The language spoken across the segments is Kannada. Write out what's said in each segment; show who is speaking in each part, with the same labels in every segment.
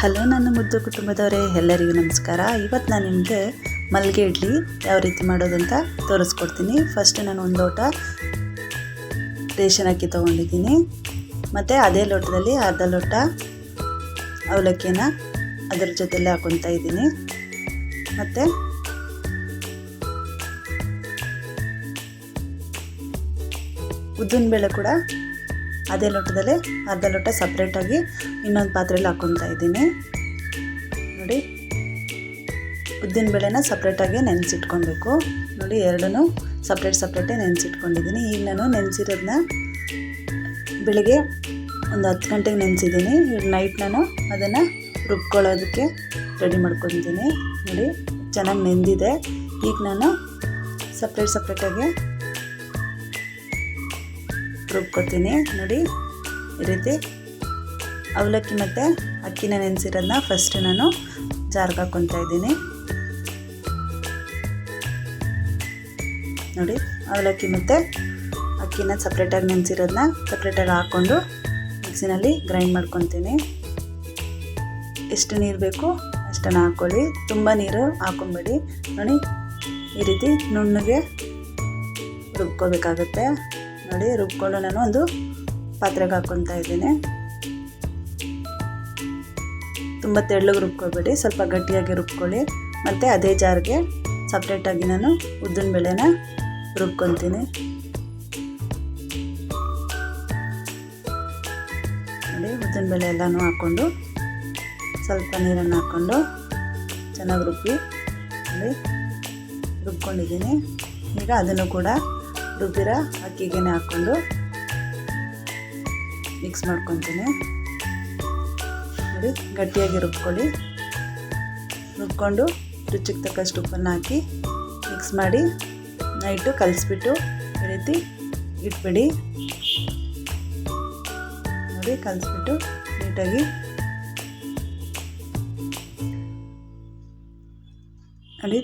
Speaker 1: ಹಲೋ ನನ್ನ ಮುದ್ದು ಕುಟುಂಬದವರೇ, ಎಲ್ಲರಿಗೂ ನಮಸ್ಕಾರ. ಇವತ್ತು ನಾನು ನಿಮಗೆ ಮಲ್ಲಿಗೆ ಇಡ್ಲಿ ಯಾವ ರೀತಿ ಮಾಡೋದಂತ ತೋರಿಸ್ಕೊಡ್ತೀನಿ. ಫಸ್ಟ್ ನಾನು ಒಂದು ಲೋಟ ರೇಷನ್ ಅಕ್ಕಿ ತೊಗೊಂಡಿದ್ದೀನಿ. ಮತ್ತು ಅದೇ ಲೋಟದಲ್ಲಿ ಅರ್ಧ ಲೋಟ ಅವಲಕ್ಕಿನ ಅದರ ಜೊತೆಲೆ ಹಾಕ್ಕೊತಾ ಇದ್ದೀನಿ. ಮತ್ತು ಉದ್ದಿನಬೇಳೆ ಕೂಡ ಅದೇ ಲೋಟದಲ್ಲಿ ಅರ್ಧ ಲೋಟ ಸಪ್ರೇಟಾಗಿ ಇನ್ನೊಂದು ಪಾತ್ರೆಯಲ್ಲಿ ಹಾಕ್ಕೊತಾ ಇದ್ದೀನಿ. ನೋಡಿ, ಉದ್ದಿನಬೇಳೆನ ಸಪ್ರೇಟಾಗಿ ನೆನೆಸಿಟ್ಕೊಬೇಕು. ನೋಡಿ, ಎರಡೂ ಸಪ್ರೇಟೇ ನೆನೆಸಿಟ್ಕೊಂಡಿದ್ದೀನಿ. ಈಗ ನಾನು ನೆನೆಸಿರೋದನ್ನ ಬೆಳಿಗ್ಗೆ ಒಂದು 10 ಗಂಟೆಗೆ ನೆನೆಸಿದ್ದೀನಿ. ಈಗ ನೈಟ್ ನಾನು ಅದನ್ನು ರುಬ್ಕೊಳ್ಳೋದಕ್ಕೆ ರೆಡಿ ಮಾಡ್ಕೊತೀನಿ. ನೋಡಿ, ಚೆನ್ನಾಗಿ ನೆಂದಿದೆ. ಈಗ ನಾನು ಸಪ್ರೇಟಾಗಿ ರುಬ್ಕೊತೀನಿ. ನೋಡಿ, ಈ ರೀತಿ ಅವಲಕ್ಕಿ ಮತ್ತು ಅಕ್ಕಿನ ನೆನೆಸಿರೋದನ್ನ ಫಸ್ಟ್ ನಾನು ಜಾರ್ಗೆ ಹಾಕ್ಕೊತಾ ಇದ್ದೀನಿ. ನೋಡಿ, ಅವಲಕ್ಕಿ ಮತ್ತು ಅಕ್ಕಿನ ಸಪ್ರೇಟಾಗಿ ನೆನೆಸಿರೋದನ್ನ ಸಪ್ರೇಟಾಗಿ ಹಾಕ್ಕೊಂಡು ಮಿಕ್ಸಿನಲ್ಲಿ ಗ್ರೈಂಡ್ ಮಾಡ್ಕೊತೀನಿ. ಎಷ್ಟು ನೀರು ಬೇಕು ಅಷ್ಟನ್ನು ಹಾಕ್ಕೊಳ್ಳಿ, ತುಂಬ ನೀರು ಹಾಕ್ಕೊಂಬೇಡಿ. ನೋಡಿ, ಈ ರೀತಿ ನುಣ್ಣಗೆ ರುಬ್ಕೋಬೇಕಾಗುತ್ತೆ. ನೋಡಿ, ರುಬ್ಕೊಂಡು ನಾನು ಒಂದು ಪಾತ್ರೆಗೆ ಹಾಕ್ಕೊತಾ ಇದ್ದೀನಿ. ತುಂಬ ತೆಳ್ಳಗೆ ರುಬ್ಕೋಬೇಡಿ, ಸ್ವಲ್ಪ ಗಟ್ಟಿಯಾಗಿ ರುಬ್ಕೊಳ್ಳಿ. ಮತ್ತು ಅದೇ ಜಾರ್ಗೆ ಸಪ್ರೇಟಾಗಿ ನಾನು ಉದ್ದಿನಬೇಳೆನ ರುಬ್ಕೊತೀನಿ. ನೋಡಿ, ಉದ್ದಿನಬೇಳೆ ಎಲ್ಲನೂ ಹಾಕ್ಕೊಂಡು ಸ್ವಲ್ಪ ನೀರನ್ನು ಹಾಕ್ಕೊಂಡು ಚೆನ್ನಾಗಿ ನೋಡಿ ರುಬ್ಕೊಂಡಿದ್ದೀನಿ. ಈಗ ಅದನ್ನು ಕೂಡ ರುಬ್ಬಿರೋ ಅಕ್ಕಿಗೆ ಹಾಕ್ಕೊಂಡು ಮಿಕ್ಸ್ ಮಾಡ್ಕೊತೀನಿ. ನೋಡಿ, ಗಟ್ಟಿಯಾಗಿ ರುಬ್ಕೊಂಡು ರುಚಿಗೆ ತಕ್ಕಷ್ಟು ಉಪ್ಪನ್ನು ಹಾಕಿ ಮಿಕ್ಸ್ ಮಾಡಿ ನೈಟು ಕಲಿಸ್ಬಿಟ್ಟು ಈ ರೀತಿ ಇಟ್ಬಿಡಿ. ನೋಡಿ, ಕಲಿಸ್ಬಿಟ್ಟು ನೀಟಾಗಿ ನೋಡಿ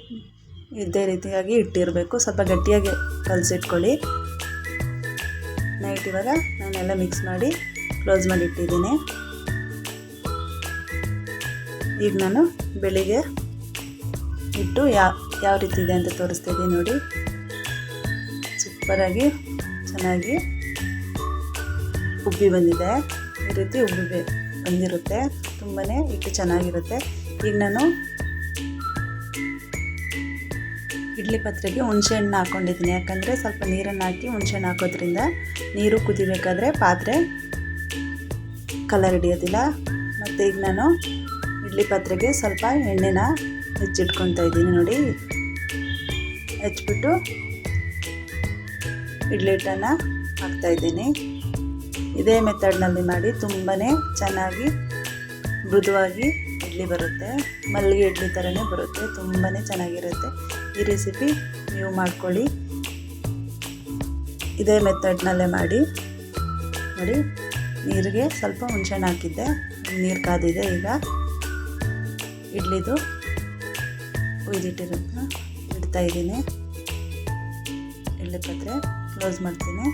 Speaker 1: ಇದೇ ರೀತಿಯಾಗಿ ಇಟ್ಟಿರಬೇಕು. ಸ್ವಲ್ಪ ಗಟ್ಟಿಯಾಗಿ ಕಲಸಿಟ್ಕೊಳ್ಳಿ. ನೈಟ್ ಇವಾಗ ನಾನೆಲ್ಲ ಮಿಕ್ಸ್ ಮಾಡಿ ಕ್ಲೋಸ್ ಮಾಡಿ ಇಟ್ಟಿದ್ದೀನಿ. ಈಗ ನಾನು ಬೆಳಿಗ್ಗೆ ಇಟ್ಟು ಯಾವ ರೀತಿ ಇದೆ ಅಂತ ತೋರಿಸ್ತಿದ್ದೀನಿ. ನೋಡಿ, ಸೂಪರಾಗಿ ಚೆನ್ನಾಗಿ ಉಬ್ಬಿ ಬಂದಿದೆ. ಈ ರೀತಿ ಉಬ್ಬಿ ಬಂದಿರುತ್ತೆ, ತುಂಬಾ ಹಿಟ್ಟು ಚೆನ್ನಾಗಿರುತ್ತೆ. ಈಗ ನಾನು ಇಡ್ಲಿ ಪಾತ್ರೆಗೆ ಹುಣಸೆಹಣ್ಣು ಹಾಕ್ಕೊಂಡಿದ್ದೀನಿ. ಯಾಕಂದರೆ ಸ್ವಲ್ಪ ನೀರನ್ನು ಹಾಕಿ ಹುಣಸೆಹಣ್ಣು ಹಾಕೋದ್ರಿಂದ ನೀರು ಕುದಿಬೇಕಾದ್ರೆ ಪಾತ್ರೆ ಕಲರ್ ಹಿಡಿಯೋದಿಲ್ಲ. ಮತ್ತು ಈಗ ನಾನು ಇಡ್ಲಿ ಪಾತ್ರೆಗೆ ಸ್ವಲ್ಪ ಎಣ್ಣೆನ ಹೆಚ್ಚಿಟ್ಕೊತಾ ಇದ್ದೀನಿ. ನೋಡಿ, ಹೆಚ್ಚಿಬಿಟ್ಟು ಇಡ್ಲಿ ಹಿಟ್ಟನ್ನು ಹಾಕ್ತಾಯಿದ್ದೀನಿ. ಇದೇ ಮೆಥಡ್ನಲ್ಲಿ ಮಾಡಿ, ತುಂಬಾ ಚೆನ್ನಾಗಿ ಮೃದುವಾಗಿ ಇಡ್ಲಿ ಬರುತ್ತೆ. ಮಲ್ಲಿಗೆ ಇಡ್ಲಿ ಥರನೇ ಬರುತ್ತೆ, ತುಂಬಾ ಚೆನ್ನಾಗಿರುತ್ತೆ. ಈ ರೆಸಿಪಿ ನೀವು ಮಾಡ್ಕೊಳ್ಳಿ, ಇದೇ ಮೆಥಡ್ನಲ್ಲೇ ಮಾಡಿ. ನೋಡಿ, ನೀರಿಗೆ ಸ್ವಲ್ಪ ಹುಣಸೆಹಣ್ಣು ಹಾಕಿದ್ದೆ, ನೀರು ಕಾದಿದೆ. ಈಗ ಇಡ್ಲಿದು ಉಯ್ದಿಟ್ಟಿರೋದನ್ನ ಇಡ್ತಾಯಿದ್ದೀನಿ. ಇಡ್ಲಿ ಪಾತ್ರೆ ಕ್ಲೋಸ್ ಮಾಡ್ತೀನಿ.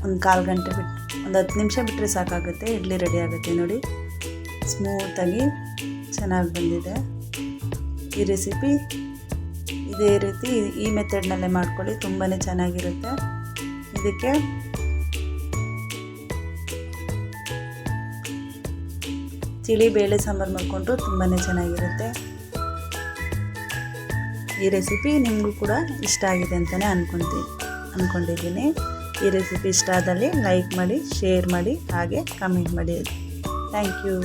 Speaker 1: ಒಂದು 1/4 ಗಂಟೆ ಬಿಟ್ಟು ಒಂದು 10 ನಿಮಿಷ ಬಿಟ್ಟರೆ ಸಾಕಾಗುತ್ತೆ, ಇಡ್ಲಿ ರೆಡಿ ಆಗುತ್ತೆ. ನೋಡಿ, ಸ್ಮೂತಾಗಿ ಚೆನ್ನಾಗಿ ಬಂದಿದೆ. ಈ ರೆಸಿಪಿ ಇದೇ ರೀತಿ ಈ ಮೆಥಡ್ನಲ್ಲೇ ಮಾಡ್ಕೊಳ್ಳಿ, ತುಂಬಾ ಚೆನ್ನಾಗಿರುತ್ತೆ. ಇದಕ್ಕೆ ತಿಳಿ ಬೇಳೆ ಸಾಂಬಾರು ಮಾಡಿಕೊಂಡ್ರು ತುಂಬಾ ಚೆನ್ನಾಗಿರುತ್ತೆ. ಈ ರೆಸಿಪಿ ನಿಮಗೂ ಕೂಡ ಇಷ್ಟ ಆಗಿದೆ ಅಂತಲೇ ಅಂದ್ಕೊಂಡಿದ್ದೀನಿ. ಈ ರೆಸಿಪಿ ಇಷ್ಟ ಆದಲ್ಲಿ ಲೈಕ್ ಮಾಡಿ, ಶೇರ್ ಮಾಡಿ, ಹಾಗೆ ಕಮೆಂಟ್ ಮಾಡಿ. Thank you.